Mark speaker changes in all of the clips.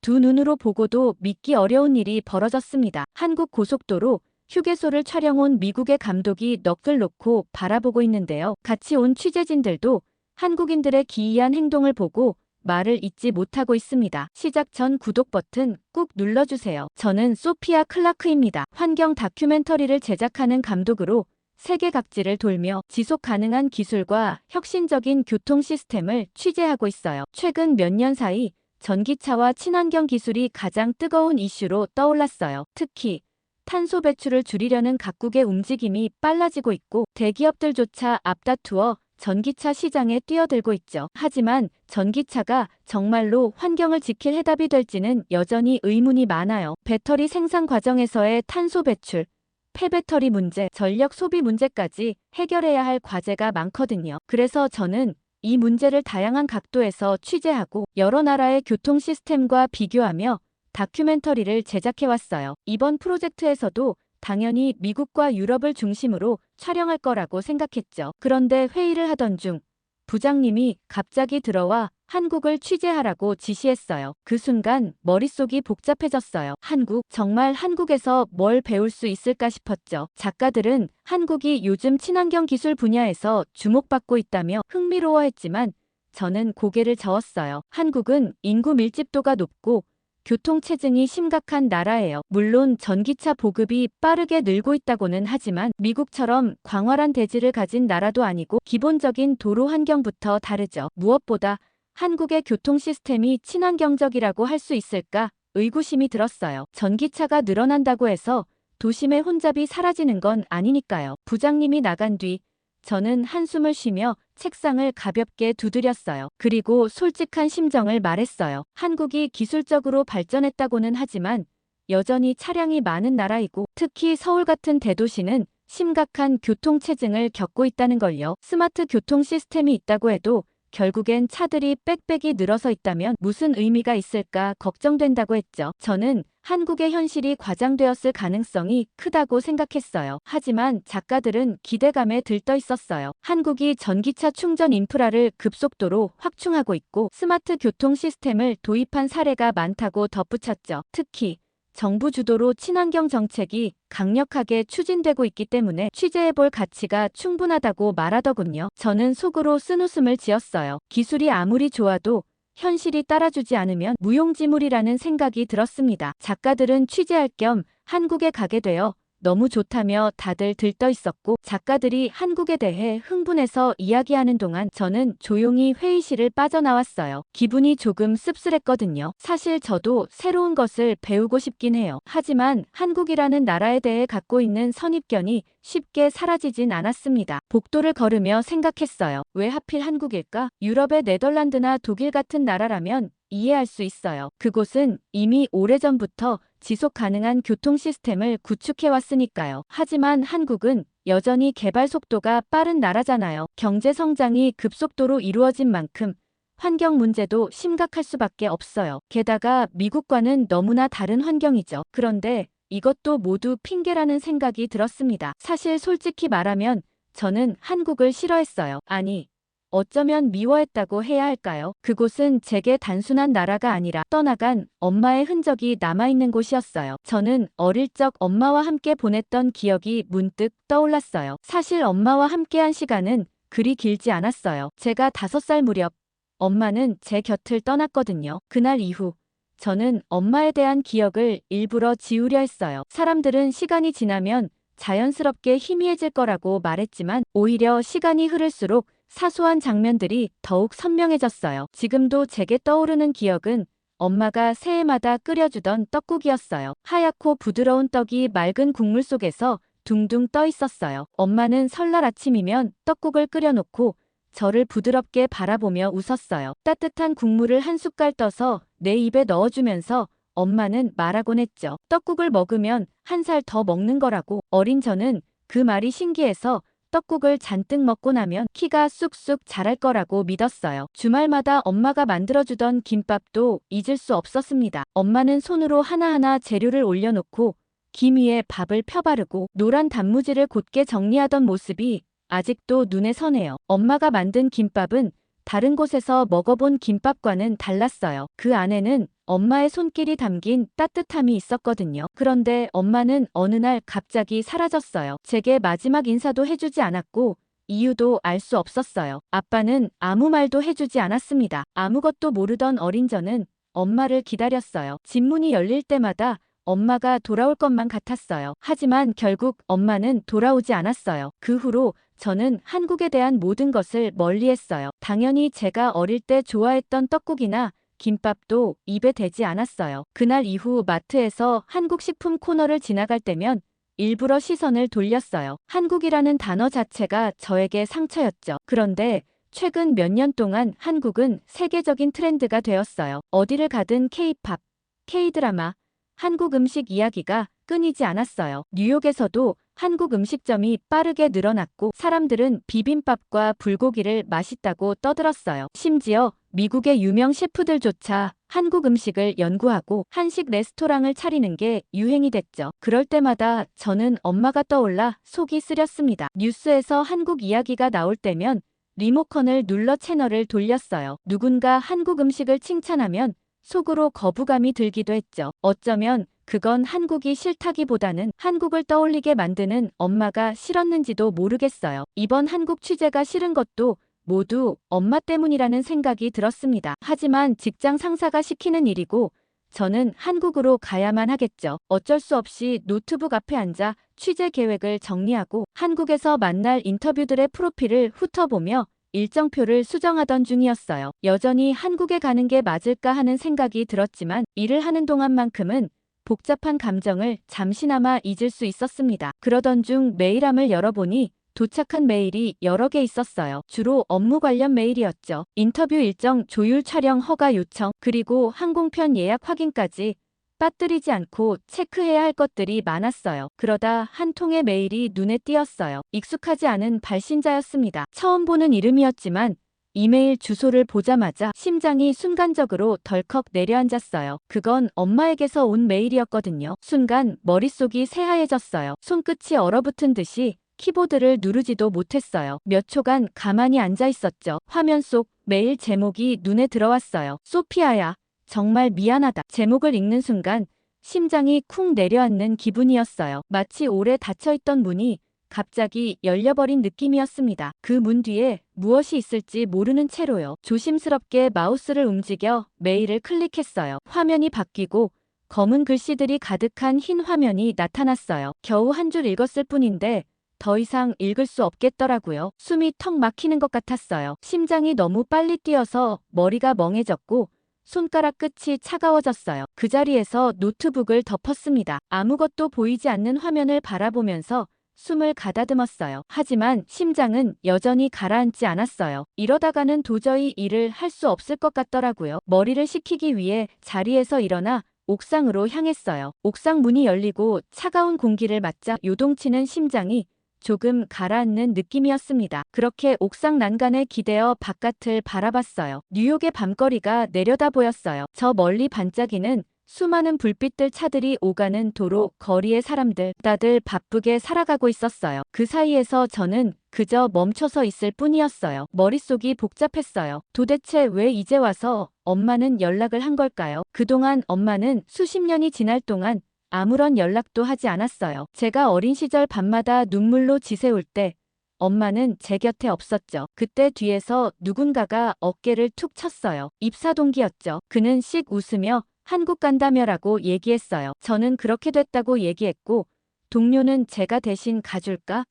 Speaker 1: 두 눈으로 보고도 믿기 어려운 일이 벌어졌습니다. 한국 고속도로 휴게소를 촬영 온 미국의 감독이 넋을 놓고 바라보고 있는데요. 같이 온 취재진들도 한국인들의 기이한 행동을 보고 말을 잇지 못하고 있습니다. 시작 전 구독 버튼 꾹 눌러주세요. 저는 소피아 클라크입니다. 환경 다큐멘터리를 제작하는 감독으로 세계 각지를 돌며 지속 가능한 기술과 혁신적인 교통 시스템을 취재하고 있어요. 최근 몇 년 사이 전기차와 친환경 기술이 가장 뜨거운 이슈로 떠올랐어요. 특히 탄소 배출을 줄이려는 각국의 움직임이 빨라지고 있고 대기업들조차 앞다투어 전기차 시장에 뛰어들고 있죠. 하지만 전기차가 정말로 환경을 지킬 해답이 될지는 여전히 의문이 많아요. 배터리 생산 과정에서의 탄소 배출, 폐배터리 문제, 전력 소비 문제까지 해결해야 할 과제가 많거든요. 그래서 저는 이 문제를 다양한 각도에서 취재하고 여러 나라의 교통 시스템과 비교하며 다큐멘터리를 제작해왔어요. 이번 프로젝트에서도 당연히 미국과 유럽을 중심으로 촬영할 거라고 생각했죠. 그런데 회의를 하던 중 부장님이 갑자기 들어와 한국을 취재하라고 지시했어요. 그 순간 머릿속이 복잡해졌어요. 한국, 정말 한국에서 뭘 배울 수 있을까 싶었죠. 작가들은 한국이 요즘 친환경 기술 분야에서 주목받고 있다며 흥미로워했지만 저는 고개를 저었어요. 한국은 인구 밀집도가 높고 교통체증이 심각한 나라예요. 물론 전기차 보급이 빠르게 늘고 있다고는 하지만 미국처럼 광활한 대지를 가진 나라도 아니고 기본적인 도로 환경부터 다르죠. 무엇보다 한국의 교통 시스템이 친환경적이라고 할 수 있을까 의구심이 들었어요. 전기차가 늘어난다고 해서 도심의 혼잡이 사라지는 건 아니니까요. 부장님이 나간 뒤 저는 한숨을 쉬며 책상을 가볍게 두드렸어요. 그리고 솔직한 심정을 말했어요. 한국이 기술적으로 발전했다고는 하지만 여전히 차량이 많은 나라이고 특히 서울 같은 대도시는 심각한 교통체증을 겪고 있다는 걸요. 스마트 교통 시스템이 있다고 해도 결국엔 차들이 빽빽이 늘어서 있다면 무슨 의미가 있을까 걱정된다고 했죠. 저는 한국의 현실이 과장되었을 가능성이 크다고 생각했어요. 하지만 작가들은 기대감에 들떠 있었어요. 한국이 전기차 충전 인프라를 급속도로 확충하고 있고 스마트 교통 시스템을 도입한 사례가 많다고 덧붙였죠. 특히 정부 주도로 친환경 정책이 강력하게 추진되고 있기 때문에 취재해볼 가치가 충분하다고 말하더군요. 저는 속으로 쓴웃음을 지었어요. 기술이 아무리 좋아도 현실이 따라주지 않으면 무용지물이라는 생각이 들었습니다. 작가들은 취재할 겸 한국에 가게 되어 너무 좋다며 다들 들떠 있었고 작가들이 한국에 대해 흥분해서 이야기하는 동안 저는 조용히 회의실을 빠져나왔어요. 기분이 조금 씁쓸했거든요. 사실 저도 새로운 것을 배우고 싶긴 해요. 하지만 한국이라는 나라에 대해 갖고 있는 선입견이 쉽게 사라지진 않았습니다. 복도를 걸으며 생각했어요. 왜 하필 한국일까? 유럽의 네덜란드나 독일 같은 나라라면 이해할 수 있어요. 그곳은 이미 오래전부터 지속 가능한 교통 시스템을 구축해왔으니까요. 하지만 한국은 여전히 개발 속도가 빠른 나라잖아요. 경제 성장이 급속도로 이루어진 만큼 환경 문제도 심각할 수밖에 없어요. 게다가 미국과는 너무나 다른 환경이죠. 그런데 이것도 모두 핑계라는 생각이 들었습니다. 사실 솔직히 말하면 저는 한국을 싫어했어요. 아니, 어쩌면 미워했다고 해야 할까요? 그곳은 제게 단순한 나라가 아니라 떠나간 엄마의 흔적이 남아있는 곳이었어요. 저는 어릴 적 엄마와 함께 보냈던 기억이 문득 떠올랐어요. 사실 엄마와 함께한 시간은 그리 길지 않았어요. 제가 5살 무렵 엄마는 제 곁을 떠났거든요. 그날 이후 저는 엄마에 대한 기억을 일부러 지우려 했어요. 사람들은 시간이 지나면 자연스럽게 희미해질 거라고 말했지만 오히려 시간이 흐를수록 사소한 장면들이 더욱 선명해졌어요. 지금도 제게 떠오르는 기억은 엄마가 새해마다 끓여주던 떡국이었어요. 하얗고 부드러운 떡이 맑은 국물 속에서 둥둥 떠 있었어요. 엄마는 설날 아침이면 떡국을 끓여놓고 저를 부드럽게 바라보며 웃었어요. 따뜻한 국물을 한 숟갈 떠서 내 입에 넣어주면서 엄마는 말하곤 했죠. 떡국을 먹으면 1살 더 먹는 거라고. 어린 저는 그 말이 신기해서 떡국을 잔뜩 먹고 나면 키가 쑥쑥 자랄 거라고 믿었어요. 주말마다 엄마가 만들어주던 김밥도 잊을 수 없었습니다. 엄마는 손으로 하나하나 재료를 올려놓고 김 위에 밥을 펴바르고 노란 단무지를 곧게 정리하던 모습이 아직도 눈에 선해요. 엄마가 만든 김밥은 다른 곳에서 먹어본 김밥과는 달랐어요. 그 안에는 엄마의 손길이 담긴 따뜻함이 있었거든요. 그런데 엄마는 어느 날 갑자기 사라졌어요. 제게 마지막 인사도 해주지 않았고 이유도 알 수 없었어요. 아빠는 아무 말도 해주지 않았습니다. 아무것도 모르던 어린 저는 엄마를 기다렸어요. 집 문이 열릴 때마다 엄마가 돌아올 것만 같았어요. 하지만 결국 엄마는 돌아오지 않았어요. 그 후로 저는 한국에 대한 모든 것을 멀리했어요. 당연히 제가 어릴 때 좋아했던 떡국이나 김밥도 입에 대지 않았어요. 그날 이후 마트에서 한국 식품 코너를 지나갈 때면 일부러 시선을 돌렸어요. 한국이라는 단어 자체가 저에게 상처였죠. 그런데 최근 몇 년 동안 한국은 세계적인 트렌드가 되었어요. 어디를 가든 K-팝, K-드라마, 한국 음식 이야기가 끊이지 않았어요. 뉴욕에서도 한국 음식점이 빠르게 늘어났고 사람들은 비빔밥과 불고기를 맛있다고 떠들었어요. 심지어 미국의 유명 셰프들조차 한국 음식을 연구하고 한식 레스토랑을 차리는 게 유행이 됐죠. 그럴 때마다 저는 엄마가 떠올라 속이 쓰렸습니다. 뉴스에서 한국 이야기가 나올 때면 리모컨을 눌러 채널을 돌렸어요. 누군가 한국 음식을 칭찬하면 속으로 거부감이 들기도 했죠. 어쩌면 그건 한국이 싫다기보다는 한국을 떠올리게 만드는 엄마가 싫었는지도 모르겠어요. 이번 한국 취재가 싫은 것도 모두 엄마 때문이라는 생각이 들었습니다. 하지만 직장 상사가 시키는 일이고 저는 한국으로 가야만 하겠죠. 어쩔 수 없이 노트북 앞에 앉아 취재 계획을 정리하고 한국에서 만날 인터뷰들의 프로필을 훑어보며 일정표를 수정하던 중이었어요. 여전히 한국에 가는 게 맞을까 하는 생각이 들었지만 일을 하는 동안만큼은 복잡한 감정을 잠시나마 잊을 수 있었습니다. 그러던 중 메일함을 열어보니 도착한 메일이 여러 개 있었어요. 주로 업무 관련 메일이었죠. 인터뷰 일정 조율 촬영 허가 요청, 그리고 항공편 예약 확인까지 빠뜨리지 않고 체크해야 할 것들이 많았어요. 그러다 한 통의 메일이 눈에 띄었어요. 익숙하지 않은 발신자였습니다. 처음 보는 이름이었지만 이메일 주소를 보자마자 심장이 순간적으로 덜컥 내려앉았어요. 그건 엄마에게서 온 메일이었거든요. 순간 머릿속이 새하얘졌어요. 손끝이 얼어붙은 듯이 키보드를 누르지도 못했어요. 몇 초간 가만히 앉아 있었죠. 화면 속 메일 제목이 눈에 들어왔어요. 소피아야, 정말 미안하다. 제목을 읽는 순간 심장이 쿵 내려앉는 기분이었어요. 마치 오래 닫혀있던 문이 갑자기 열려버린 느낌이었습니다. 그 문 뒤에 무엇이 있을지 모르는 채로요. 조심스럽게 마우스를 움직여 메일을 클릭했어요. 화면이 바뀌고 검은 글씨들이 가득한 흰 화면이 나타났어요. 겨우 한 줄 읽었을 뿐인데 더 이상 읽을 수 없겠더라고요. 숨이 턱 막히는 것 같았어요. 심장이 너무 빨리 뛰어서 머리가 멍해졌고 손가락 끝이 차가워졌어요. 그 자리에서 노트북을 덮었습니다. 아무것도 보이지 않는 화면을 바라보면서 숨을 가다듬었어요. 하지만 심장은 여전히 가라앉지 않았어요. 이러다가는 도저히 일을 할 수 없을 것 같더라고요. 머리를 식히기 위해 자리에서 일어나 옥상으로 향했어요. 옥상 문이 열리고 차가운 공기를 맞자 요동치는 심장이 조금 가라앉는 느낌이었습니다. 그렇게 옥상 난간에 기대어 바깥을 바라봤어요. 뉴욕의 밤거리가 내려다 보였어요. 저 멀리 반짝이는 수많은 불빛들, 차들이 오가는 도로, 거리의 사람들, 다들 바쁘게 살아가고 있었어요. 그 사이에서 저는 그저 멈춰서 있을 뿐이었어요. 머릿속이 복잡했어요. 도대체 왜 이제 와서 엄마는 연락을 한 걸까요? 그동안 엄마는 수십 년이 지날 동안 아무런 연락도 하지 않았어요. 제가 어린 시절 밤마다 눈물로 지새울 때 엄마는 제 곁에 없었죠. 그때 뒤에서 누군가가 어깨를 툭 쳤어요. 입사동기였죠. 그는 씩 웃으며 한국 간다며라고 얘기했어요. 저는 그렇게 됐다고 얘기했고 동료는 제가 대신 가줄까?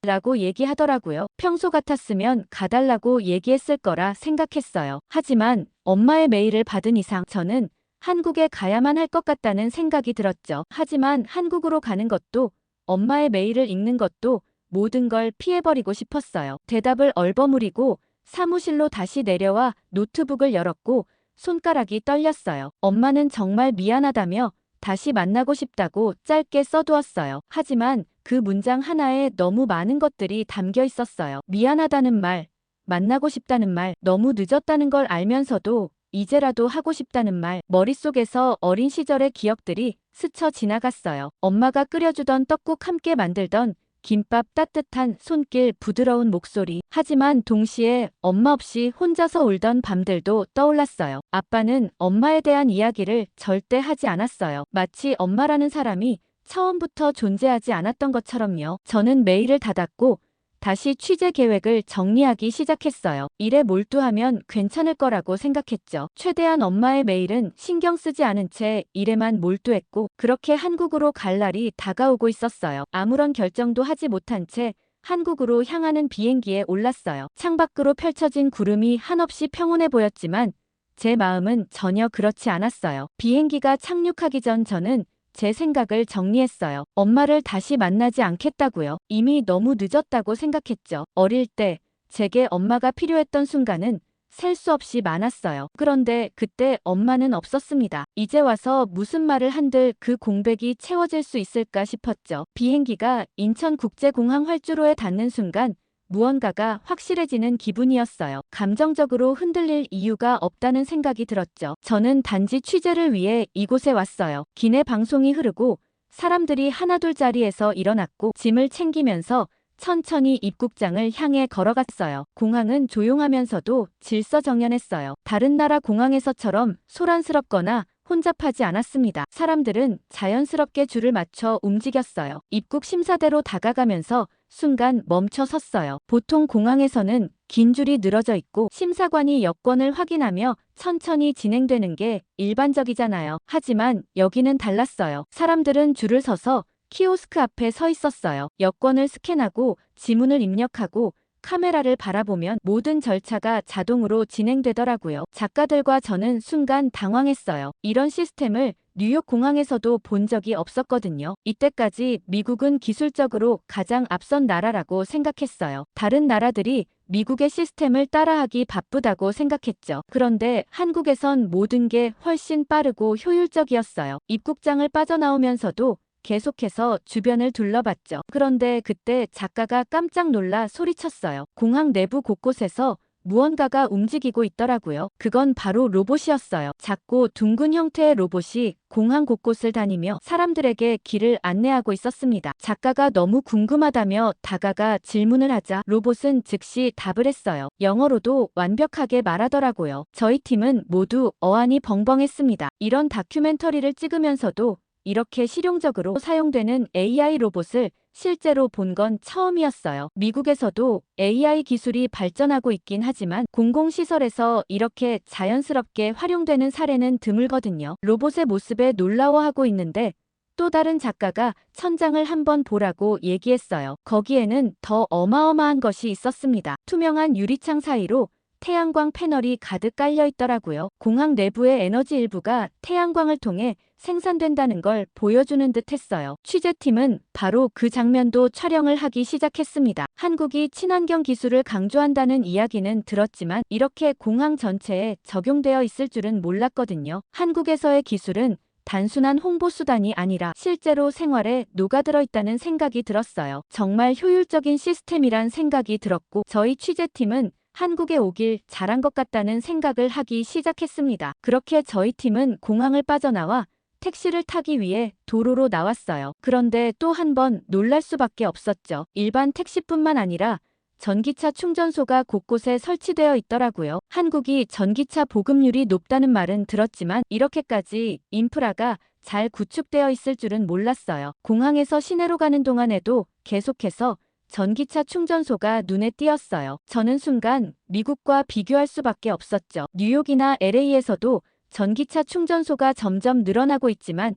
Speaker 1: 라고 얘기하더라고요. 평소 같았으면 가달라고 얘기했을 거라 생각했어요. 하지만 엄마의 메일을 받은 이상 저는 한국에 가야만 할 것 같다는 생각이 들었죠. 하지만 한국으로 가는 것도 엄마의 메일을 읽는 것도 모든 걸 피해버리고 싶었어요. 대답을 얼버무리고 사무실로 다시 내려와 노트북을 열었고 손가락이 떨렸어요. 엄마는 정말 미안하다며 다시 만나고 싶다고 짧게 써두었어요. 하지만 그 문장 하나에 너무 많은 것들이 담겨 있었어요. 미안하다는 말, 만나고 싶다는 말, 너무 늦었다는 걸 알면서도 이제라도 하고 싶다는 말. 머릿속에서 어린 시절의 기억들이 스쳐 지나갔어요. 엄마가 끓여주던 떡국, 함께 만들던 김밥 따뜻한 손길 부드러운 목소리. 하지만 동시에 엄마 없이 혼자서 울던 밤들도 떠올랐어요. 아빠는 엄마에 대한 이야기를 절대 하지 않았어요. 마치 엄마라는 사람이 처음부터 존재하지 않았던 것처럼요. 저는 메일을 닫았고 다시 취재 계획을 정리하기 시작했어요. 일에 몰두하면 괜찮을 거라고 생각했죠. 최대한 엄마의 메일은 신경 쓰지 않은 채 일에만 몰두했고 그렇게 한국으로 갈 날이 다가오고 있었어요. 아무런 결정도 하지 못한 채 한국으로 향하는 비행기에 올랐어요. 창밖으로 펼쳐진 구름이 한없이 평온해 보였지만 제 마음은 전혀 그렇지 않았어요. 비행기가 착륙하기 전 저는 제 생각을 정리했어요. 엄마를 다시 만나지 않겠다고요. 이미 너무 늦었다고 생각했죠. 어릴 때 제게 엄마가 필요했던 순간은 셀 수 없이 많았어요. 그런데 그때 엄마는 없었습니다. 이제 와서 무슨 말을 한들 그 공백이 채워질 수 있을까 싶었죠. 비행기가 인천국제공항 활주로에 닿는 순간 무언가가 확실해지는 기분이었어요. 감정적으로 흔들릴 이유가 없다는 생각이 들었죠. 저는 단지 취재를 위해 이곳에 왔어요. 기내 방송이 흐르고 사람들이 하나둘 자리에서 일어났고 짐을 챙기면서 천천히 입국장을 향해 걸어갔어요. 공항은 조용하면서도 질서정연했어요. 다른 나라 공항에서처럼 소란스럽거나 혼잡하지 않았습니다. 사람들은 자연스럽게 줄을 맞춰 움직였어요. 입국 심사대로 다가가면서 순간 멈춰 섰어요. 보통 공항에서는 긴 줄이 늘어져 있고 심사관이 여권을 확인하며 천천히 진행되는 게 일반적이잖아요. 하지만 여기는 달랐어요. 사람들은 줄을 서서 키오스크 앞에 서 있었어요. 여권을 스캔하고 지문을 입력하고 카메라를 바라보면 모든 절차가 자동으로 진행되더라고요. 작가들과 저는 순간 당황했어요. 이런 시스템을 뉴욕 공항에서도 본 적이 없었거든요. 이때까지 미국은 기술적으로 가장 앞선 나라라고 생각했어요. 다른 나라들이 미국의 시스템을 따라하기 바쁘다고 생각했죠. 그런데 한국에선 모든 게 훨씬 빠르고 효율적이었어요. 입국장을 빠져나오면서도 계속해서 주변을 둘러봤죠. 그런데 그때 작가가 깜짝 놀라 소리쳤어요. 공항 내부 곳곳에서 무언가가 움직이고 있더라고요. 그건 바로 로봇이었어요. 작고 둥근 형태의 로봇이 공항 곳곳을 다니며 사람들에게 길을 안내하고 있었습니다. 작가가 너무 궁금하다며 다가가 질문을 하자 로봇은 즉시 답을 했어요. 영어로도 완벽하게 말하더라고요. 저희 팀은 모두 어안이 벙벙했습니다. 이런 다큐멘터리를 찍으면서도 이렇게 실용적으로 사용되는 AI 로봇을 실제로 본 건 처음이었어요. 미국에서도 AI 기술이 발전하고 있긴 하지만 공공시설에서 이렇게 자연스럽게 활용되는 사례는 드물거든요. 로봇의 모습에 놀라워하고 있는데 또 다른 작가가 천장을 한번 보라고 얘기했어요. 거기에는 더 어마어마한 것이 있었습니다. 투명한 유리창 사이로 태양광 패널이 가득 깔려 있더라고요. 공항 내부의 에너지 일부가 태양광을 통해 생산된다는 걸 보여주는 듯 했어요. 취재팀은 바로 그 장면도 촬영을 하기 시작했습니다. 한국이 친환경 기술을 강조한다는 이야기는 들었지만 이렇게 공항 전체에 적용되어 있을 줄은 몰랐거든요. 한국에서의 기술은 단순한 홍보 수단이 아니라 실제로 생활에 녹아들어 있다는 생각이 들었어요. 정말 효율적인 시스템이란 생각이 들었고 저희 취재팀은 한국에 오길 잘한 것 같다는 생각을 하기 시작했습니다. 그렇게 저희 팀은 공항을 빠져나와 택시를 타기 위해 도로로 나왔어요. 그런데 또 한 번 놀랄 수밖에 없었죠. 일반 택시뿐만 아니라 전기차 충전소가 곳곳에 설치되어 있더라고요. 한국이 전기차 보급률이 높다는 말은 들었지만 이렇게까지 인프라가 잘 구축되어 있을 줄은 몰랐어요. 공항에서 시내로 가는 동안에도 계속해서 전기차 충전소가 눈에 띄었어요. 저는 순간 미국과 비교할 수밖에 없었죠. 뉴욕이나 LA에서도 전기차 충전소가 점점 늘어나고 있지만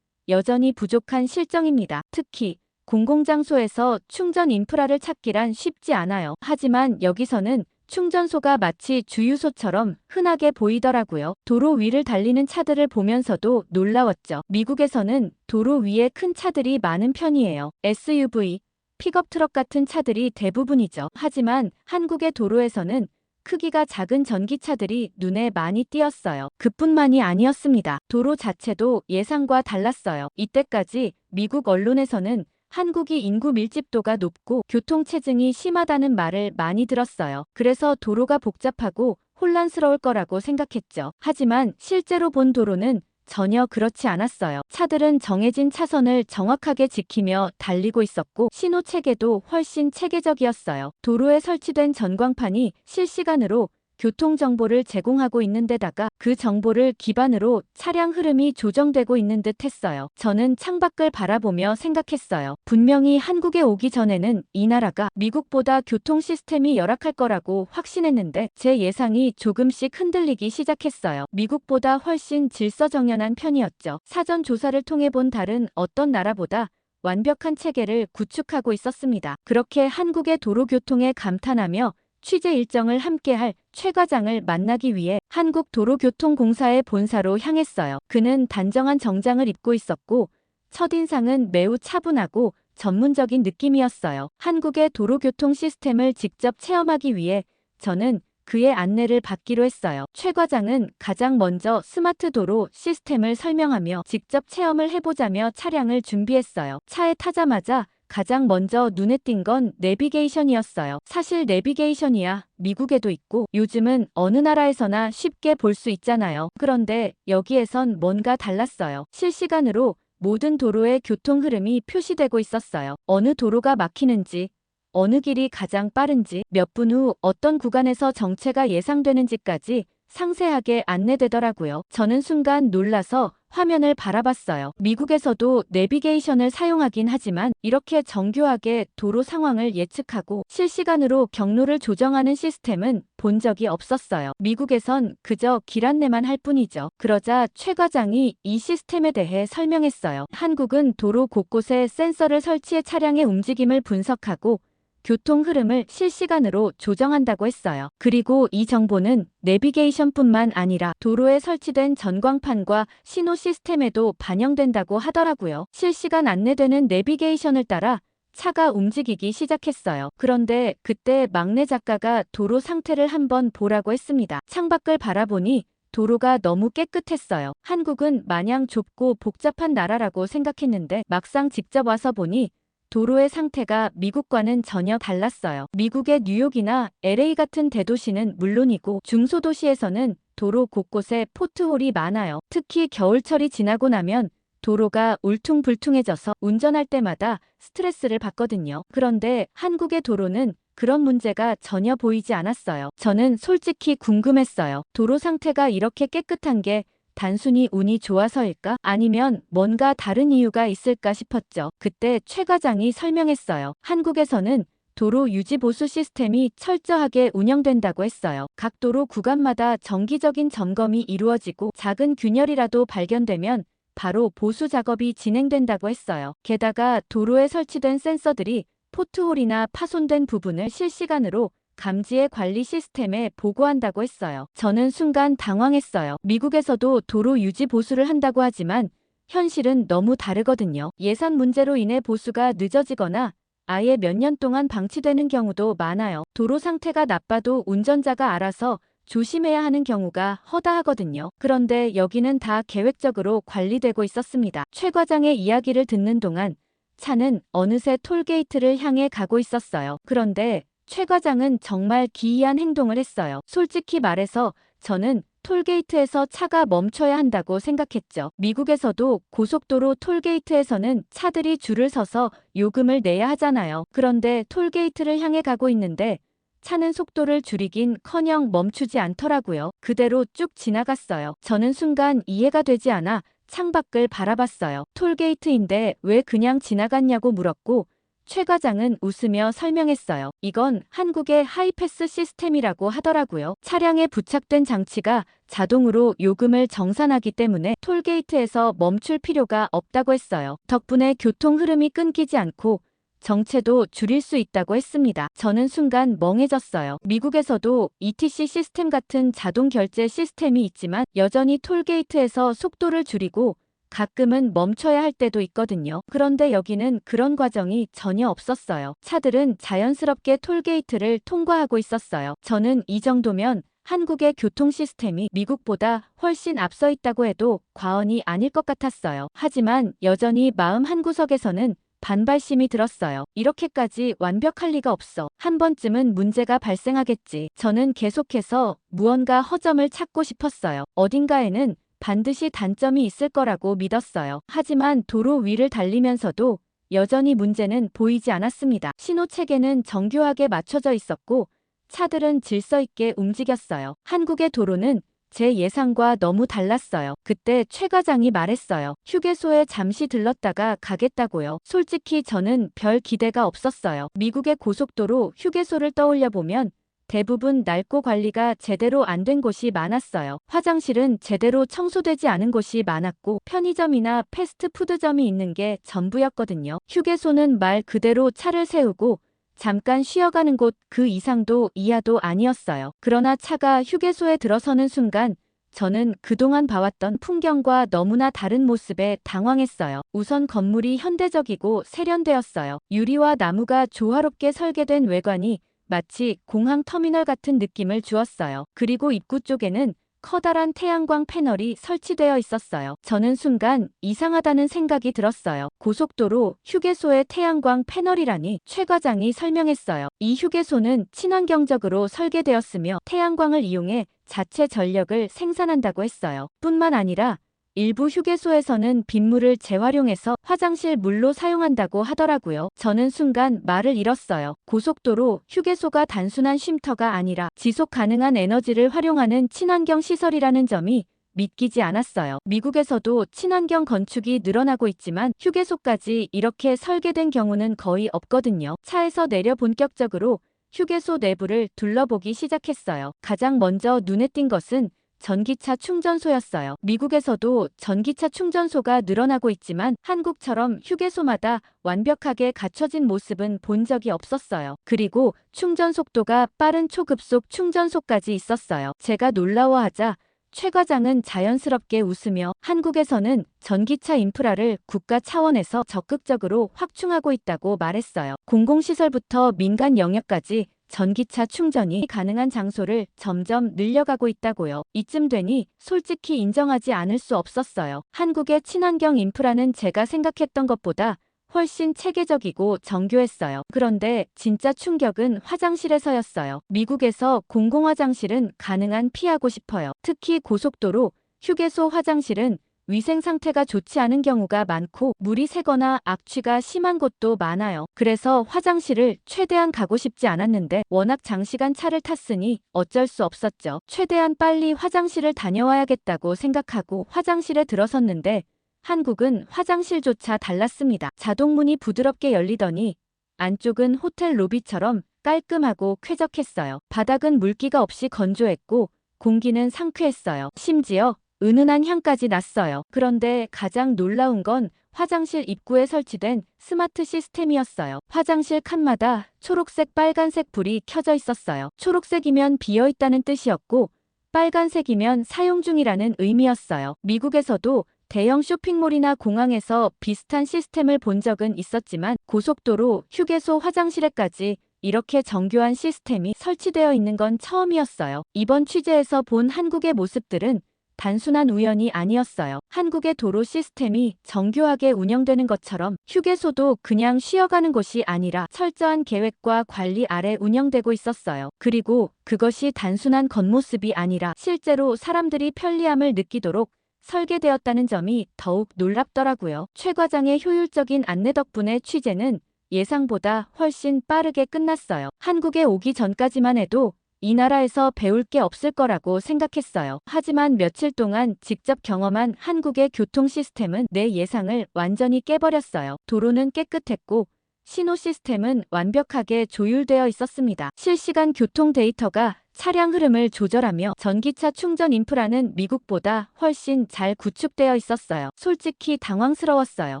Speaker 1: 여전히 부족한 실정입니다. 특히 공공장소에서 충전 인프라를 찾기란 쉽지 않아요. 하지만 여기서는 충전소가 마치 주유소처럼 흔하게 보이더라고요. 도로 위를 달리는 차들을 보면서도 놀라웠죠. 미국에서는 도로 위에 큰 차들이 많은 편이에요. SUV, 픽업 트럭 같은 차들이 대부분이죠. 하지만 한국의 도로에서는 크기가 작은 전기차들이 눈에 많이 띄었어요. 그뿐만이 아니었습니다. 도로 자체도 예상과 달랐어요. 이때까지 미국 언론에서는 한국이 인구 밀집도가 높고 교통체증이 심하다는 말을 많이 들었어요. 그래서 도로가 복잡하고 혼란스러울 거라고 생각했죠. 하지만 실제로 본 도로는 전혀 그렇지 않았어요. 차들은 정해진 차선을 정확하게 지키며 달리고 있었고 신호 체계도 훨씬 체계적이었어요. 도로에 설치된 전광판이 실시간으로 교통 정보를 제공하고 있는 데다가 그 정보를 기반으로 차량 흐름이 조정되고 있는 듯 했어요. 저는 창밖을 바라보며 생각했어요. 분명히 한국에 오기 전에는 이 나라가 미국보다 교통 시스템이 열악할 거라고 확신했는데 제 예상이 조금씩 흔들리기 시작했어요. 미국보다 훨씬 질서정연한 편이었죠. 사전 조사를 통해 본 다른 어떤 나라보다 완벽한 체계를 구축하고 있었습니다. 그렇게 한국의 도로교통에 감탄하며 취재 일정을 함께할 최 과장을 만나기 위해 한국도로교통공사의 본사로 향했어요. 그는 단정한 정장을 입고 있었고 첫인상은 매우 차분하고 전문적인 느낌이었어요. 한국의 도로교통 시스템을 직접 체험하기 위해 저는 그의 안내를 받기로 했어요. 최 과장은 가장 먼저 스마트 도로 시스템을 설명하며 직접 체험을 해보자며 차량을 준비했어요. 차에 타자마자 가장 먼저 눈에 띈 건 내비게이션이었어요. 사실 내비게이션이야 미국에도 있고 요즘은 어느 나라에서나 쉽게 볼 수 있잖아요. 그런데 여기에선 뭔가 달랐어요. 실시간으로 모든 도로의 교통 흐름이 표시되고 있었어요. 어느 도로가 막히는지, 어느 길이 가장 빠른지, 몇 분 후 어떤 구간에서 정체가 예상되는지까지 상세하게 안내되더라고요. 저는 순간 놀라서 화면을 바라봤어요. 미국에서도 내비게이션을 사용하긴 하지만 이렇게 정교하게 도로 상황을 예측하고 실시간으로 경로를 조정하는 시스템은 본 적이 없었어요. 미국에선 그저 길 안내만 할 뿐이죠. 그러자 최 과장이 이 시스템에 대해 설명했어요. 한국은 도로 곳곳에 센서를 설치해 차량의 움직임을 분석하고 교통 흐름을 실시간으로 조정한다고 했어요. 그리고 이 정보는 내비게이션뿐만 아니라 도로에 설치된 전광판과 신호 시스템에도 반영된다고 하더라고요. 실시간 안내되는 내비게이션을 따라 차가 움직이기 시작했어요. 그런데 그때 막내 작가가 도로 상태를 한번 보라고 했습니다. 창밖을 바라보니 도로가 너무 깨끗했어요. 한국은 마냥 좁고 복잡한 나라라고 생각했는데 막상 직접 와서 보니 도로의 상태가 미국과는 전혀 달랐어요. 미국의 뉴욕이나 LA 같은 대도시는 물론이고 중소도시에서는 도로 곳곳에 포트홀이 많아요. 특히 겨울철이 지나고 나면 도로가 울퉁불퉁해져서 운전할 때마다 스트레스를 받거든요. 그런데 한국의 도로는 그런 문제가 전혀 보이지 않았어요. 저는 솔직히 궁금했어요. 도로 상태가 이렇게 깨끗한 게 단순히 운이 좋아서일까? 아니면 뭔가 다른 이유가 있을까 싶었죠. 그때 최 과장이 설명했어요. 한국에서는 도로 유지 보수 시스템이 철저하게 운영된다고 했어요. 각 도로 구간마다 정기적인 점검이 이루어지고 작은 균열이라도 발견되면 바로 보수 작업이 진행된다고 했어요. 게다가 도로에 설치된 센서들이 포트홀이나 파손된 부분을 실시간으로 감지해 관리 시스템에 보고한다고 했어요. 저는 순간 당황했어요. 미국에서도 도로 유지 보수를 한다고 하지만 현실은 너무 다르거든요. 예산 문제로 인해 보수가 늦어지거나 아예 몇 년 동안 방치되는 경우도 많아요. 도로 상태가 나빠도 운전자가 알아서 조심해야 하는 경우가 허다하거든요. 그런데 여기는 다 계획적으로 관리되고 있었습니다. 최 과장의 이야기를 듣는 동안 차는 어느새 톨게이트를 향해 가고 있었어요. 그런데 최 과장은 정말 기이한 행동을 했어요. 솔직히 말해서 저는 톨게이트에서 차가 멈춰야 한다고 생각했죠. 미국에서도 고속도로 톨게이트에서는 차들이 줄을 서서 요금을 내야 하잖아요. 그런데 톨게이트를 향해 가고 있는데 차는 속도를 줄이긴커녕 멈추지 않더라고요. 그대로 쭉 지나갔어요. 저는 순간 이해가 되지 않아 창밖을 바라봤어요. 톨게이트인데 왜 그냥 지나갔냐고 물었고 최 과장은 웃으며 설명했어요. 이건 한국의 하이패스 시스템이라고 하더라고요. 차량에 부착된 장치가 자동으로 요금을 정산하기 때문에 톨게이트에서 멈출 필요가 없다고 했어요. 덕분에 교통 흐름이 끊기지 않고 정체도 줄일 수 있다고 했습니다. 저는 순간 멍해졌어요. 미국에서도 ETC 시스템 같은 자동 결제 시스템이 있지만 여전히 톨게이트에서 속도를 줄이고 가끔은 멈춰야 할 때도 있거든요. 그런데 여기는 그런 과정이 전혀 없었어요. 차들은 자연스럽게 톨게이트를 통과하고 있었어요. 저는 이 정도면 한국의 교통 시스템이 미국보다 훨씬 앞서 있다고 해도 과언이 아닐 것 같았어요. 하지만 여전히 마음 한구석에서는 반발심이 들었어요. 이렇게까지 완벽할 리가 없어. 한 번쯤은 문제가 발생하겠지. 저는 계속해서 무언가 허점을 찾고 싶었어요. 어딘가에는 반드시 단점이 있을 거라고 믿었어요. 하지만 도로 위를 달리면서도 여전히 문제는 보이지 않았습니다. 신호체계는 정교하게 맞춰져 있었고 차들은 질서 있게 움직였어요. 한국의 도로는 제 예상과 너무 달랐어요. 그때 최 과장이 말했어요. 휴게소에 잠시 들렀다가 가겠다고요. 솔직히 저는 별 기대가 없었어요. 미국의 고속도로 휴게소를 떠올려 보면 대부분 낡고 관리가 제대로 안 된 곳이 많았어요. 화장실은 제대로 청소되지 않은 곳이 많았고 편의점이나 패스트푸드점이 있는 게 전부였거든요. 휴게소는 말 그대로 차를 세우고 잠깐 쉬어가는 곳 그 이상도 이하도 아니었어요. 그러나 차가 휴게소에 들어서는 순간 저는 그동안 봐왔던 풍경과 너무나 다른 모습에 당황했어요. 우선 건물이 현대적이고 세련되었어요. 유리와 나무가 조화롭게 설계된 외관이 마치 공항 터미널 같은 느낌을 주었어요. 그리고 입구 쪽에는 커다란 태양광 패널이 설치되어 있었어요. 저는 순간 이상하다는 생각이 들었어요. 고속도로 휴게소의 태양광 패널이라니. 최 과장이 설명했어요. 이 휴게소는 친환경적으로 설계되었으며 태양광을 이용해 자체 전력을 생산한다고 했어요. 뿐만 아니라 일부 휴게소에서는 빗물을 재활용해서 화장실 물로 사용한다고 하더라고요. 저는 순간 말을 잃었어요. 고속도로 휴게소가 단순한 쉼터가 아니라 지속 가능한 에너지를 활용하는 친환경 시설이라는 점이 믿기지 않았어요. 미국에서도 친환경 건축이 늘어나고 있지만 휴게소까지 이렇게 설계된 경우는 거의 없거든요. 차에서 내려 본격적으로 휴게소 내부를 둘러보기 시작했어요. 가장 먼저 눈에 띈 것은 전기차 충전소였어요. 미국에서도 전기차 충전소가 늘어나고 있지만 한국처럼 휴게소마다 완벽하게 갖춰진 모습은 본 적이 없었어요. 그리고 충전 속도가 빠른 초급속 충전소까지 있었어요. 제가 놀라워하자 최 과장은 자연스럽게 웃으며 한국에서는 전기차 인프라를 국가 차원에서 적극적으로 확충하고 있다고 말했어요. 공공시설부터 민간 영역까지 전기차 충전이 가능한 장소를 점점 늘려가고 있다고요. 이쯤 되니 솔직히 인정하지 않을 수 없었어요. 한국의 친환경 인프라는 제가 생각했던 것보다 훨씬 체계적이고 정교했어요. 그런데 진짜 충격은 화장실에서였어요. 미국에서 공공화장실은 가능한 피하고 싶어요. 특히 고속도로, 휴게소 화장실은 위생 상태가 좋지 않은 경우가 많고 물이 새거나 악취가 심한 곳도 많아요. 그래서 화장실을 최대한 가고 싶지 않았는데 워낙 장시간 차를 탔으니 어쩔 수 없었죠. 최대한 빨리 화장실을 다녀와야겠다고 생각하고 화장실에 들어섰는데 한국은 화장실조차 달랐습니다. 자동문이 부드럽게 열리더니 안쪽은 호텔 로비처럼 깔끔하고 쾌적했어요. 바닥은 물기가 없이 건조했고 공기는 상쾌했어요. 심지어 은은한 향까지 났어요. 그런데 가장 놀라운 건 화장실 입구에 설치된 스마트 시스템이었어요. 화장실 칸마다 초록색, 빨간색 불이 켜져 있었어요. 초록색이면 비어있다는 뜻이었고 빨간색이면 사용 중이라는 의미였어요. 미국에서도 대형 쇼핑몰이나 공항에서 비슷한 시스템을 본 적은 있었지만 고속도로, 휴게소 화장실에까지 이렇게 정교한 시스템이 설치되어 있는 건 처음이었어요. 이번 취재에서 본 한국의 모습들은 단순한 우연이 아니었어요. 한국의 도로 시스템이 정교하게 운영되는 것처럼 휴게소도 그냥 쉬어가는 곳이 아니라 철저한 계획과 관리 아래 운영되고 있었어요. 그리고 그것이 단순한 겉모습이 아니라 실제로 사람들이 편리함을 느끼도록 설계되었다는 점이 더욱 놀랍더라고요. 최 과장의 효율적인 안내 덕분에 취재는 예상보다 훨씬 빠르게 끝났어요. 한국에 오기 전까지만 해도 이 나라에서 배울 게 없을 거라고 생각했어요. 하지만 며칠 동안 직접 경험한 한국의 교통 시스템은 내 예상을 완전히 깨버렸어요. 도로는 깨끗했고 신호 시스템은 완벽하게 조율되어 있었습니다. 실시간 교통 데이터가 차량 흐름을 조절하며 전기차 충전 인프라는 미국보다 훨씬 잘 구축되어 있었어요. 솔직히 당황스러웠어요.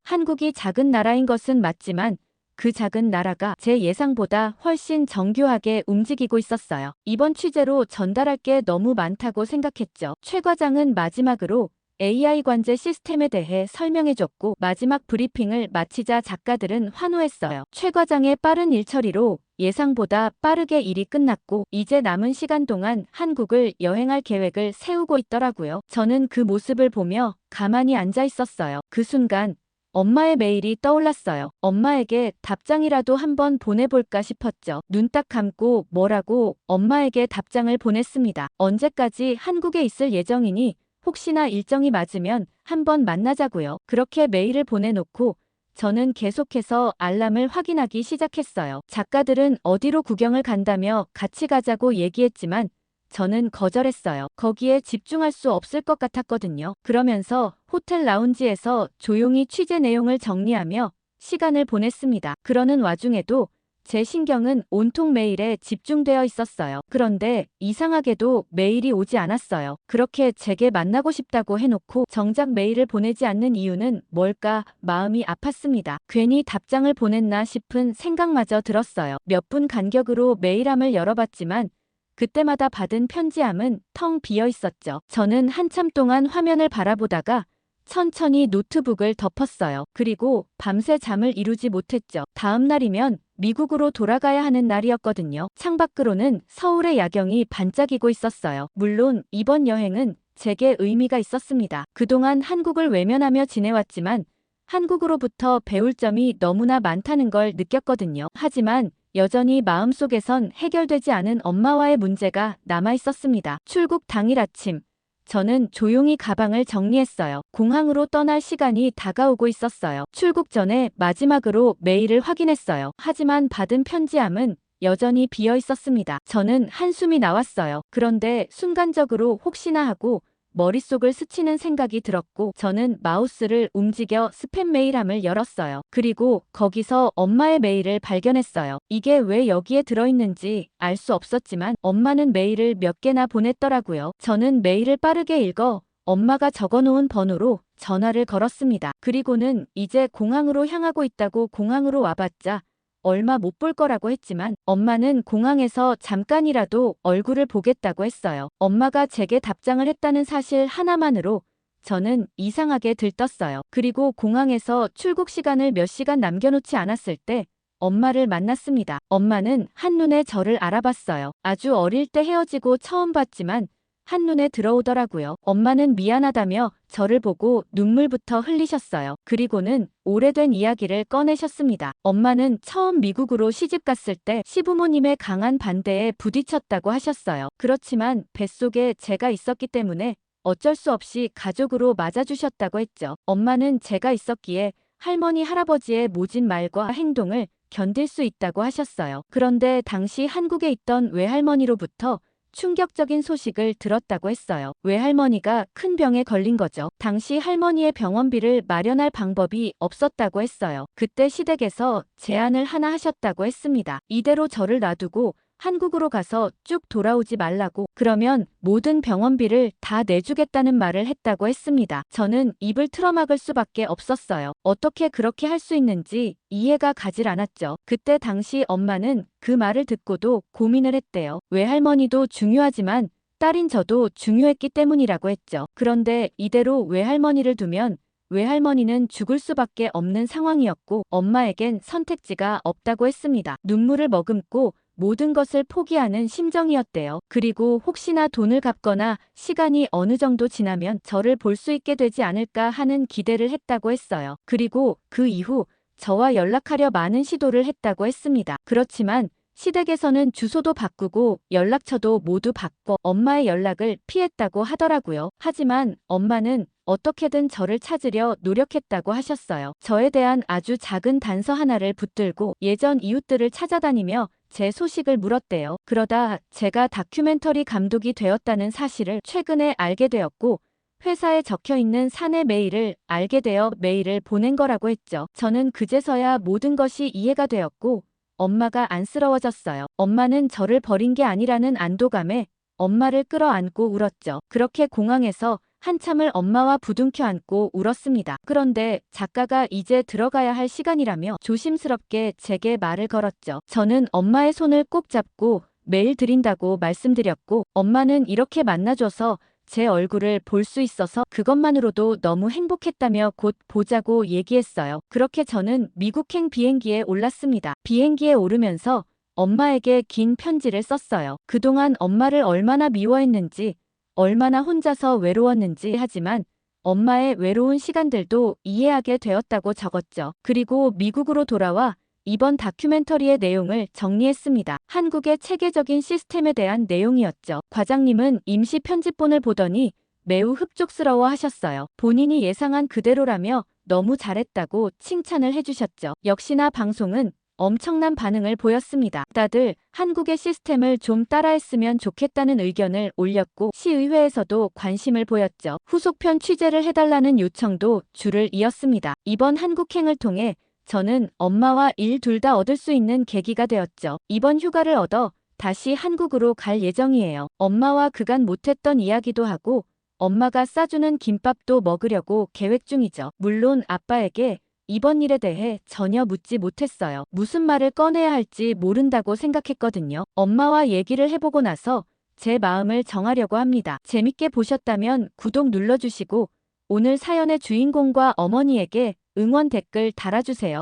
Speaker 1: 한국이 작은 나라인 것은 맞지만 그 작은 나라가 제 예상보다 훨씬 정교하게 움직이고 있었어요. 이번 취재로 전달할 게 너무 많다고 생각했죠. 최 과장은 마지막으로 AI 관제 시스템에 대해 설명해줬고 마지막 브리핑을 마치자 작가들은 환호했어요. 최 과장의 빠른 일처리로 예상보다 빠르게 일이 끝났고 이제 남은 시간 동안 한국을 여행할 계획을 세우고 있더라고요. 저는 그 모습을 보며 가만히 앉아 있었어요. 그 순간 엄마의 메일이 떠올랐어요. 엄마에게 답장이라도 한번 보내볼까 싶었죠. 눈 딱 감고 뭐라고 엄마에게 답장을 보냈습니다. 언제까지 한국에 있을 예정이니 혹시나 일정이 맞으면 한번 만나자고요. 그렇게 메일을 보내놓고 저는 계속해서 알람을 확인하기 시작했어요. 작가들은 어디로 구경을 간다며 같이 가자고 얘기했지만 저는 거절했어요. 거기에 집중할 수 없을 것 같았거든요. 그러면서 호텔 라운지에서 조용히 취재 내용을 정리하며 시간을 보냈습니다. 그러는 와중에도 제 신경은 온통 메일에 집중되어 있었어요. 그런데 이상하게도 메일이 오지 않았어요. 그렇게 제게 만나고 싶다고 해놓고 정작 메일을 보내지 않는 이유는 뭘까 마음이 아팠습니다. 괜히 답장을 보냈나 싶은 생각마저 들었어요. 몇 분 간격으로 메일함을 열어봤지만 그때마다 받은 편지함은 텅 비어 있었죠. 저는 한참 동안 화면을 바라보다가 천천히 노트북을 덮었어요. 그리고 밤새 잠을 이루지 못했죠. 다음 날이면 미국으로 돌아가야 하는 날이었거든요. 창밖으로는 서울의 야경이 반짝이고 있었어요. 물론 이번 여행은 제게 의미가 있었습니다. 그동안 한국을 외면하며 지내왔지만 한국으로부터 배울 점이 너무나 많다는 걸 느꼈거든요. 하지만 여전히 마음속에선 해결되지 않은 엄마와의 문제가 남아 있었습니다. 출국 당일 아침, 저는 조용히 가방을 정리했어요. 공항으로 떠날 시간이 다가오고 있었어요. 출국 전에 마지막으로 메일을 확인했어요. 하지만 받은 편지함은 여전히 비어 있었습니다. 저는 한숨이 나왔어요. 그런데 순간적으로 혹시나 하고 머릿속을 스치는 생각이 들었고 저는 마우스를 움직여 스팸 메일함을 열었어요. 그리고 거기서 엄마의 메일을 발견했어요. 이게 왜 여기에 들어있는지 알 수 없었지만 엄마는 메일을 몇 개나 보냈더라고요. 저는 메일을 빠르게 읽어 엄마가 적어놓은 번호로 전화를 걸었습니다. 그리고는 이제 공항으로 향하고 있다고 공항으로 와봤자 얼마 못 볼 거라고 했지만 엄마는 공항에서 잠깐이라도 얼굴을 보겠다고 했어요. 엄마가 제게 답장을 했다는 사실 하나만으로 저는 이상하게 들떴어요. 그리고 공항에서 출국 시간을 몇 시간 남겨놓지 않았을 때 엄마를 만났습니다. 엄마는 한눈에 저를 알아봤어요. 아주 어릴 때 헤어지고 처음 봤지만 한눈에 들어오더라고요. 엄마는 미안하다며 저를 보고 눈물부터 흘리셨어요. 그리고는 오래된 이야기를 꺼내셨습니다. 엄마는 처음 미국으로 시집 갔을 때 시부모님의 강한 반대에 부딪혔다고 하셨어요. 그렇지만 뱃속에 제가 있었기 때문에 어쩔 수 없이 가족으로 맞아주셨다고 했죠. 엄마는 제가 있었기에 할머니 할아버지의 모진 말과 행동을 견딜 수 있다고 하셨어요. 그런데 당시 한국에 있던 외할머니로부터 충격적인 소식을 들었다고 했어요. 외할머니가 큰 병에 걸린 거죠. 당시 할머니의 병원비를 마련할 방법이 없었다고 했어요. 그때 시댁에서 제안을 하나 하셨다고 했습니다. 이대로 저를 놔두고 한국으로 가서 쭉 돌아오지 말라고, 그러면 모든 병원비를 다 내주겠다는 말을 했다고 했습니다. 저는 입을 틀어막을 수밖에 없었어요. 어떻게 그렇게 할 수 있는지 이해가 가질 않았죠. 그때 당시 엄마는 그 말을 듣고도 고민을 했대요. 외할머니도 중요하지만 딸인 저도 중요했기 때문이라고 했죠. 그런데 이대로 외할머니를 두면 외할머니는 죽을 수밖에 없는 상황이었고 엄마에겐 선택지가 없다고 했습니다. 눈물을 머금고 모든 것을 포기하는 심정이었대요. 그리고 혹시나 돈을 갚거나 시간이 어느 정도 지나면 저를 볼 수 있게 되지 않을까 하는 기대를 했다고 했어요. 그리고 그 이후 저와 연락하려 많은 시도를 했다고 했습니다. 그렇지만 시댁에서는 주소도 바꾸고 연락처도 모두 바꿔 엄마의 연락을 피했다고 하더라고요. 하지만 엄마는 어떻게든 저를 찾으려 노력했다고 하셨어요. 저에 대한 아주 작은 단서 하나를 붙들고 예전 이웃들을 찾아다니며 제 소식을 물었대요. 그러다 제가 다큐멘터리 감독이 되었다는 사실을 최근에 알게 되었고 회사에 적혀있는 사내 메일을 알게 되어 메일을 보낸 거라고 했죠. 저는 그제서야 모든 것이 이해가 되었고 엄마가 안쓰러워졌어요. 엄마는 저를 버린 게 아니라는 안도감에 엄마를 끌어안고 울었죠. 그렇게 공항에서 한참을 엄마와 부둥켜 안고 울었습니다. 그런데 작가가 이제 들어가야 할 시간이라며 조심스럽게 제게 말을 걸었죠. 저는 엄마의 손을 꼭 잡고 메일 드린다고 말씀드렸고 엄마는 이렇게 만나줘서 제 얼굴을 볼 수 있어서 그것만으로도 너무 행복했다며 곧 보자고 얘기했어요. 그렇게 저는 미국행 비행기에 올랐습니다. 비행기에 오르면서 엄마에게 긴 편지를 썼어요. 그동안 엄마를 얼마나 미워했는지, 얼마나 혼자서 외로웠는지, 하지만 엄마의 외로운 시간들도 이해하게 되었다고 적었죠. 그리고 미국으로 돌아와 이번 다큐멘터리의 내용을 정리했습니다. 한국의 체계적인 시스템에 대한 내용이었죠. 과장님은 임시 편집본을 보더니 매우 흡족스러워 하셨어요. 본인이 예상한 그대로라며 너무 잘했다고 칭찬을 해주셨죠. 역시나 방송은 엄청난 반응을 보였습니다. 다들 한국의 시스템을 좀 따라했으면 좋겠다는 의견을 올렸고 시의회에서도 관심을 보였죠. 후속편 취재를 해달라는 요청도 줄을 이었습니다. 이번 한국행을 통해 저는 엄마와 일 둘 다 얻을 수 있는 계기가 되었죠. 이번 휴가를 얻어 다시 한국으로 갈 예정이에요. 엄마와 그간 못했던 이야기도 하고 엄마가 싸주는 김밥도 먹으려고 계획 중이죠. 물론 아빠에게 이번 일에 대해 전혀 묻지 못했어요. 무슨 말을 꺼내야 할지 모른다고 생각했거든요. 엄마와 얘기를 해보고 나서 제 마음을 정하려고 합니다. 재밌게 보셨다면 구독 눌러주시고 오늘 사연의 주인공과 어머니에게 응원 댓글 달아주세요.